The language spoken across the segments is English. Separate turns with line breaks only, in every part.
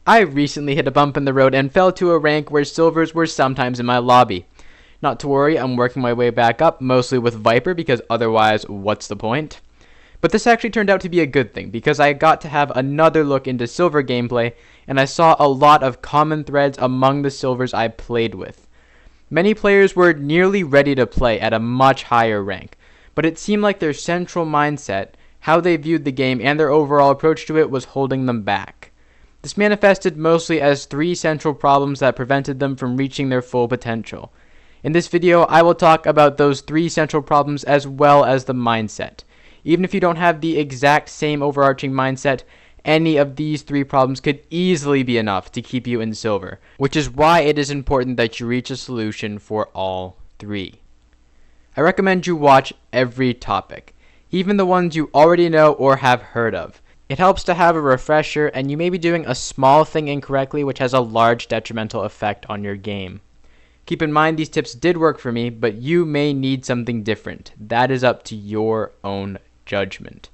I recently hit a bump in the road and fell to a rank where silvers were sometimes in my lobby. Not to worry, I'm working my way back up, mostly with Viper, because otherwise, what's the point? But this actually turned out to be a good thing, because I got to have another look into silver gameplay, and I saw a lot of common threads among the silvers I played with. Many players were nearly ready to play at a much higher rank, but it seemed like their central mindset, how they viewed the game, and their overall approach to it was holding them back. This manifested mostly as 3 central problems that prevented them from reaching their full potential. In this video, I will talk about those 3 central problems as well as the mindset. Even if you don't have the exact same overarching mindset, any of these 3 problems could easily be enough to keep you in silver, which is why it is important that you reach a solution for all 3. I recommend you watch every topic, even the ones you already know or have heard of. It helps to have a refresher, and you may be doing a small thing incorrectly which has a large detrimental effect on your game. Keep in mind these tips did work for me, but you may need something different. That is up to your own judgment.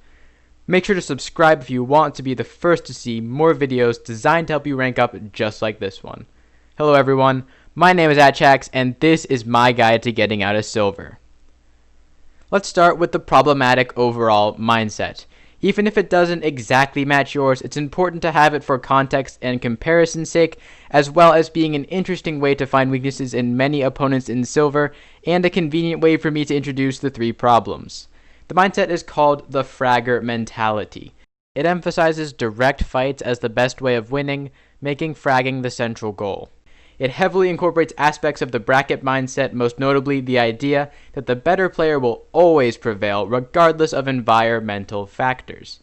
Make sure to subscribe if you want to be the first to see more videos designed to help you rank up just like this one. Hello everyone, my name is Atchax, and this is my guide to getting out of silver. Let's start with the problematic overall mindset. Even if it doesn't exactly match yours, it's important to have it for context and comparison's sake, as well as being an interesting way to find weaknesses in many opponents in silver, and a convenient way for me to introduce the 3 problems. The mindset is called the Fragger mentality. It emphasizes direct fights as the best way of winning, making fragging the central goal. It heavily incorporates aspects of the bracket mindset, most notably the idea that the better player will always prevail regardless of environmental factors.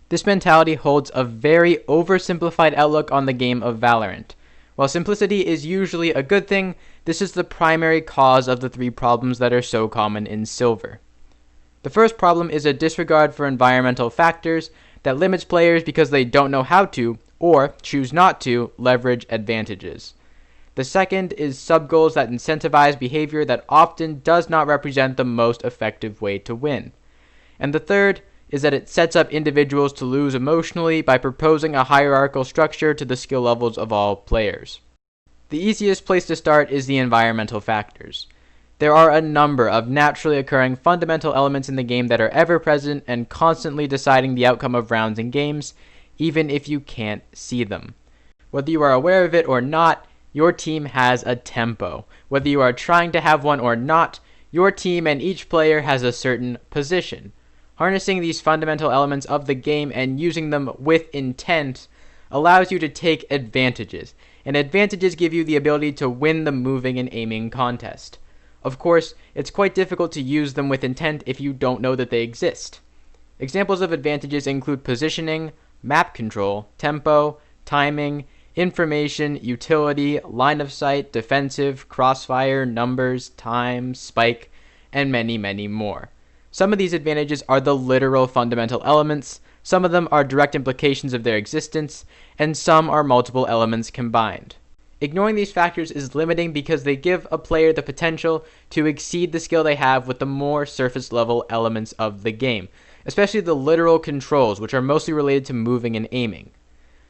This mentality holds a very oversimplified outlook on the game of Valorant. While simplicity is usually a good thing, this is the primary cause of the 3 problems that are so common in silver. The first problem is a disregard for environmental factors that limits players because they don't know how to, or choose not to, leverage advantages. The second is subgoals that incentivize behavior that often does not represent the most effective way to win. And the third is that it sets up individuals to lose emotionally by proposing a hierarchical structure to the skill levels of all players. The easiest place to start is the environmental factors. There are a number of naturally occurring fundamental elements in the game that are ever present and constantly deciding the outcome of rounds and games, even if you can't see them. Whether you are aware of it or not, your team has a tempo. Whether you are trying to have one or not, your team and each player has a certain position. Harnessing these fundamental elements of the game and using them with intent allows you to take advantages, and advantages give you the ability to win the moving and aiming contest. Of course, it's quite difficult to use them with intent if you don't know that they exist. Examples of advantages include positioning, map control, tempo, timing, information, utility, line of sight, defensive, crossfire, numbers, time, spike, and many, many more. Some of these advantages are the literal fundamental elements, some of them are direct implications of their existence, and some are multiple elements combined. Ignoring these factors is limiting because they give a player the potential to exceed the skill they have with the more surface level elements of the game, especially the literal controls, which are mostly related to moving and aiming.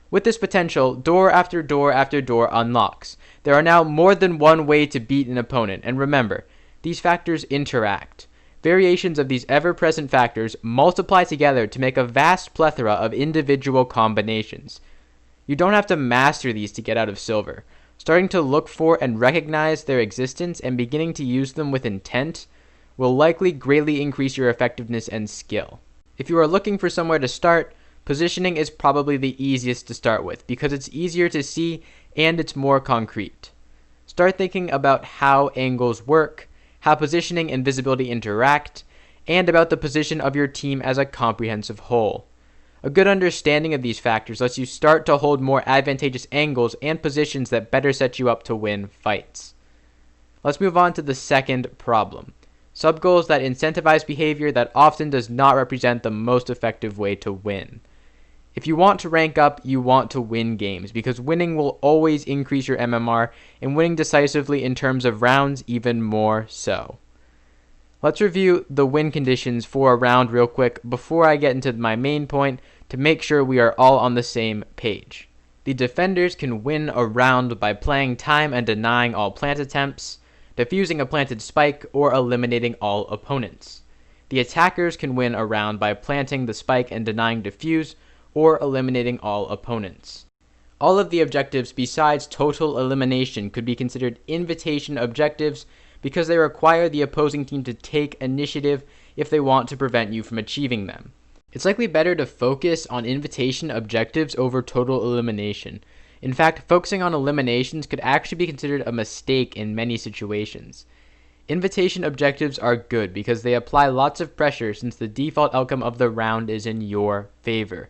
With this potential, door after door after door unlocks. There are now more than one way to beat an opponent, and remember, these factors interact. Variations of these ever-present factors multiply together to make a vast plethora of individual combinations. You don't have to master these to get out of silver. Starting to look for and recognize their existence and beginning to use them with intent will likely greatly increase your effectiveness and skill. If you are looking for somewhere to start, positioning is probably the easiest to start with because it's easier to see and it's more concrete. Start thinking about how angles work, how positioning and visibility interact, and about the position of your team as a comprehensive whole. A good understanding of these factors lets you start to hold more advantageous angles and positions that better set you up to win fights. Let's move on to the second problem. Subgoals that incentivize behavior that often does not represent the most effective way to win. If you want to rank up, you want to win games, because winning will always increase your MMR, and winning decisively in terms of rounds even more so. Let's review the win conditions for a round real quick before I get into my main point to make sure we are all on the same page. The defenders can win a round by playing time and denying all plant attempts, defusing a planted spike, or eliminating all opponents. The attackers can win a round by planting the spike and denying defuse, or eliminating all opponents. All of the objectives besides total elimination could be considered invitation objectives because they require the opposing team to take initiative if they want to prevent you from achieving them. It's likely better to focus on invitation objectives over total elimination. In fact, focusing on eliminations could actually be considered a mistake in many situations. Invitation objectives are good because they apply lots of pressure since the default outcome of the round is in your favor.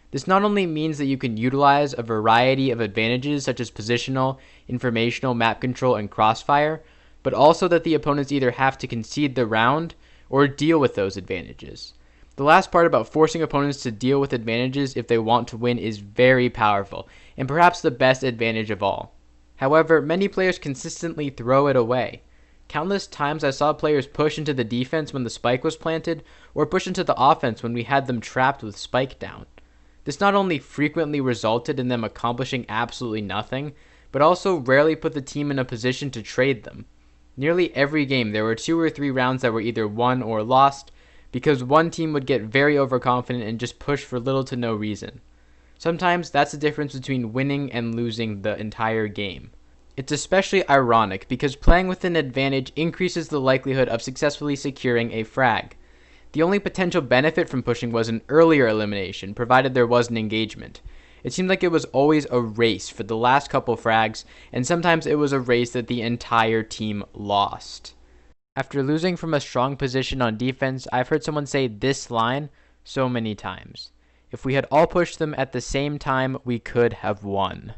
This not only means that you can utilize a variety of advantages such as positional, informational, map control, and crossfire, but also that the opponents either have to concede the round or deal with those advantages. The last part about forcing opponents to deal with advantages if they want to win is very powerful, and perhaps the best advantage of all. However, many players consistently throw it away. Countless times I saw players push into the defense when the spike was planted, or push into the offense when we had them trapped with spike down. This not only frequently resulted in them accomplishing absolutely nothing, but also rarely put the team in a position to trade them. Nearly every game there were 2 or 3 rounds that were either won or lost, because one team would get very overconfident and just push for little to no reason. Sometimes that's the difference between winning and losing the entire game. It's especially ironic because playing with an advantage increases the likelihood of successfully securing a frag. The only potential benefit from pushing was an earlier elimination, provided there was an engagement. It seemed like it was always a race for the last couple frags, and sometimes it was a race that the entire team lost. After losing from a strong position on defense, I've heard someone say this line so many times. If we had all pushed them at the same time, we could have won.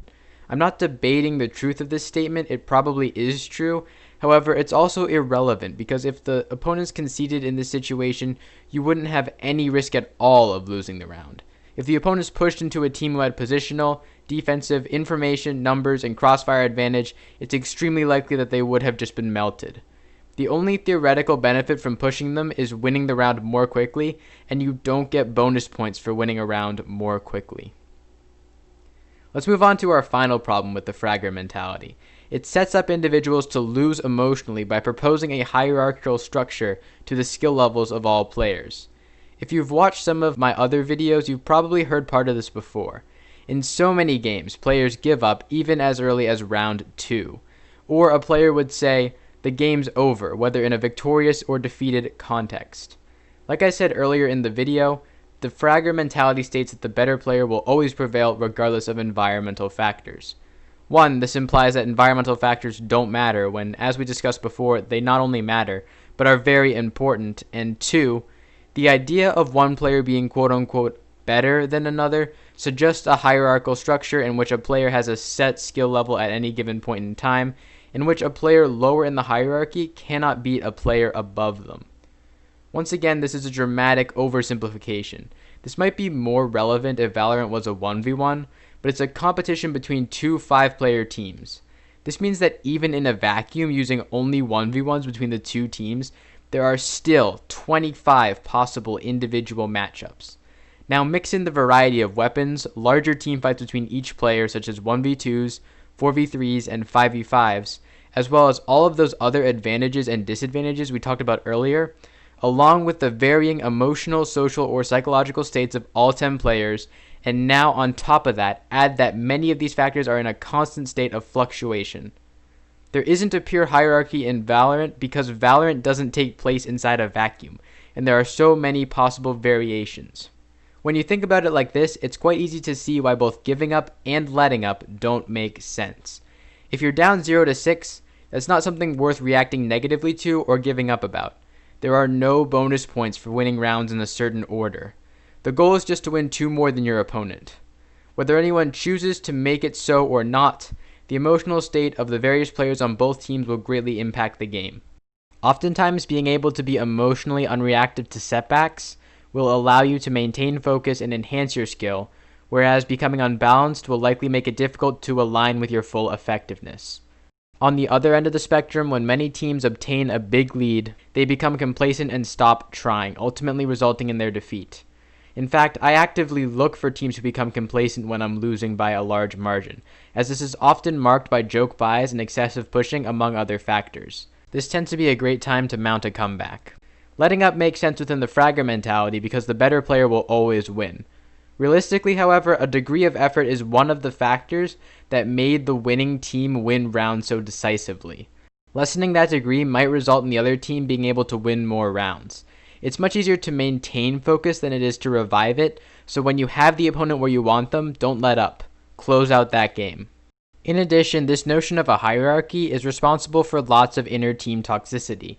I'm not debating the truth of this statement, it probably is true. However, it's also irrelevant because if the opponents conceded in this situation, you wouldn't have any risk at all of losing the round. If the opponents pushed into a team who had positional, defensive, information, numbers, and crossfire advantage, it's extremely likely that they would have just been melted. The only theoretical benefit from pushing them is winning the round more quickly, and you don't get bonus points for winning a round more quickly. Let's move on to our final problem with the Fragger mentality. It sets up individuals to lose emotionally by proposing a hierarchical structure to the skill levels of all players. If you've watched some of my other videos, you've probably heard part of this before. In so many games, players give up even as early as round 2. Or a player would say, the game's over, whether in a victorious or defeated context. Like I said earlier in the video, the Fragger mentality states that the better player will always prevail regardless of environmental factors. 1, this implies that environmental factors don't matter when, as we discussed before, they not only matter, but are very important. And 2, the idea of one player being quote-unquote better than another suggests a hierarchical structure in which a player has a set skill level at any given point in time, in which a player lower in the hierarchy cannot beat a player above them. Once again, this is a dramatic oversimplification. This might be more relevant if Valorant was a 1v1, but it's a competition between 2 5-player teams. This means that even in a vacuum using only 1v1s between the 2 teams, there are still 25 possible individual matchups. Now mix in the variety of weapons, larger teamfights between each player such as 1v2s, 4v3s, and 5v5s, as well as all of those other advantages and disadvantages we talked about earlier, along with the varying emotional, social, or psychological states of all 10 players, and now on top of that, add that many of these factors are in a constant state of fluctuation. There isn't a pure hierarchy in Valorant because Valorant doesn't take place inside a vacuum, and there are so many possible variations. When you think about it like this, it's quite easy to see why both giving up and letting up don't make sense. If you're down 0 to 6, that's not something worth reacting negatively to or giving up about. There are no bonus points for winning rounds in a certain order. The goal is just to win 2 more than your opponent. Whether anyone chooses to make it so or not, the emotional state of the various players on both teams will greatly impact the game. Oftentimes, being able to be emotionally unreactive to setbacks will allow you to maintain focus and enhance your skill, whereas becoming unbalanced will likely make it difficult to align with your full effectiveness. On the other end of the spectrum, when many teams obtain a big lead, they become complacent and stop trying, ultimately resulting in their defeat. In fact, I actively look for teams who become complacent when I'm losing by a large margin, as this is often marked by joke buys and excessive pushing among other factors. This tends to be a great time to mount a comeback. Letting up makes sense within the Fragger mentality because the better player will always win. Realistically, however, a degree of effort is one of the factors that made the winning team win rounds so decisively. Lessening that degree might result in the other team being able to win more rounds. It's much easier to maintain focus than it is to revive it, so when you have the opponent where you want them, don't let up. Close out that game. In addition, this notion of a hierarchy is responsible for lots of inner team toxicity.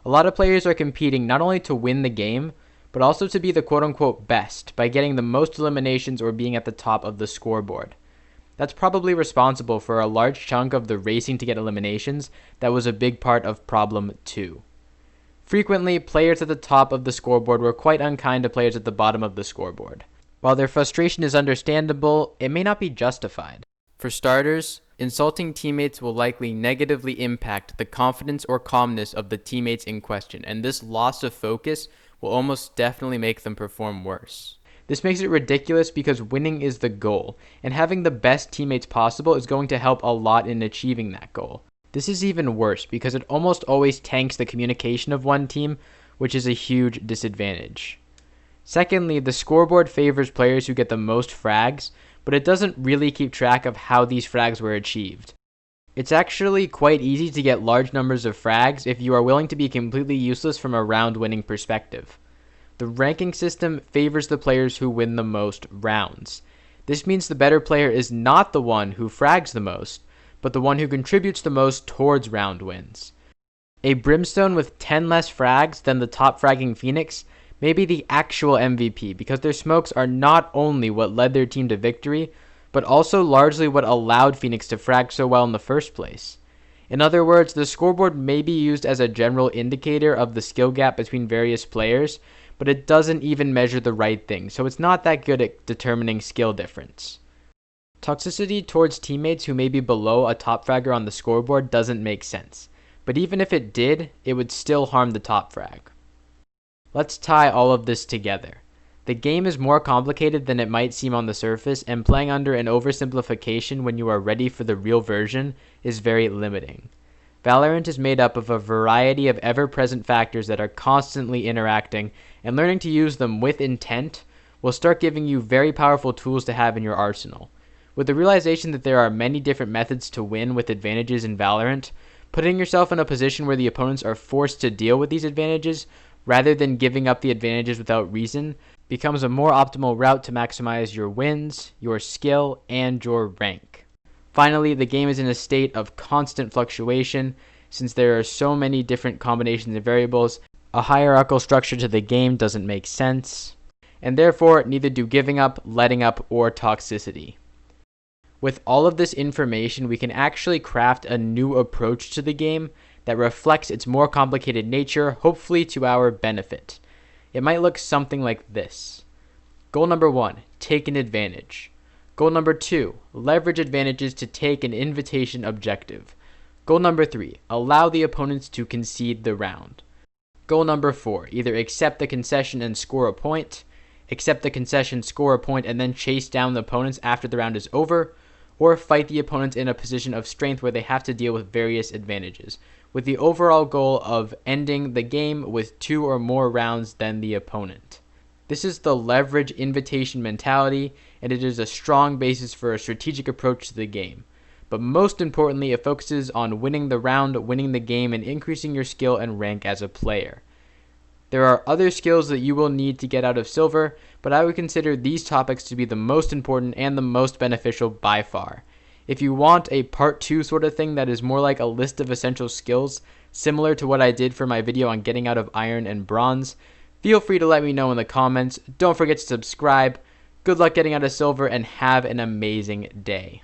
A lot of players are competing not only to win the game, but also to be the quote-unquote best by getting the most eliminations or being at the top of the scoreboard. That's probably responsible for a large chunk of the racing to get eliminations that was a big part of problem 2. Frequently, players at the top of the scoreboard were quite unkind to players at the bottom of the scoreboard. While their frustration is understandable, it may not be justified. For starters, insulting teammates will likely negatively impact the confidence or calmness of the teammates in question, and this loss of focus will almost definitely make them perform worse. This makes it ridiculous because winning is the goal, and having the best teammates possible is going to help a lot in achieving that goal. This is even worse because it almost always tanks the communication of one team, which is a huge disadvantage. Secondly, the scoreboard favors players who get the most frags, but it doesn't really keep track of how these frags were achieved. It's actually quite easy to get large numbers of frags if you are willing to be completely useless from a round-winning perspective. The ranking system favors the players who win the most rounds. This means the better player is not the one who frags the most, but the one who contributes the most towards round wins. A Brimstone with 10 less frags than the top fragging Phoenix may be the actual MVP because their smokes are not only what led their team to victory, but also largely what allowed Phoenix to frag so well in the first place. In other words, the scoreboard may be used as a general indicator of the skill gap between various players, but it doesn't even measure the right thing, so it's not that good at determining skill difference. Toxicity towards teammates who may be below a top fragger on the scoreboard doesn't make sense, but even if it did, it would still harm the top frag. Let's tie all of this together. The game is more complicated than it might seem on the surface, and playing under an oversimplification when you are ready for the real version is very limiting. Valorant is made up of a variety of ever-present factors that are constantly interacting, and learning to use them with intent will start giving you very powerful tools to have in your arsenal. With the realization that there are many different methods to win with advantages in Valorant, putting yourself in a position where the opponents are forced to deal with these advantages rather than giving up the advantages without reason becomes a more optimal route to maximize your wins, your skill, and your rank. Finally, the game is in a state of constant fluctuation. Since there are so many different combinations of variables, a hierarchical structure to the game doesn't make sense, and therefore neither do giving up, letting up, or toxicity. With all of this information, we can actually craft a new approach to the game that reflects its more complicated nature, hopefully to our benefit. It might look something like this. Goal number 1, take an advantage. Goal number 2, leverage advantages to take an invitation objective. Goal number 3, allow the opponents to concede the round. Goal number 4, either accept the concession and score a point, accept the concession, score a point, and then chase down the opponents after the round is over, or fight the opponents in a position of strength where they have to deal with various advantages, with the overall goal of ending the game with 2 or more rounds than the opponent. This is the leverage invitation mentality, and it is a strong basis for a strategic approach to the game. But most importantly, it focuses on winning the round, winning the game, and increasing your skill and rank as a player. There are other skills that you will need to get out of Silver, but I would consider these topics to be the most important and the most beneficial by far. If you want a part 2 sort of thing that is more like a list of essential skills, similar to what I did for my video on getting out of Iron and Bronze, feel free to let me know in the comments. Don't forget to subscribe. Good luck getting out of Silver, and have an amazing day.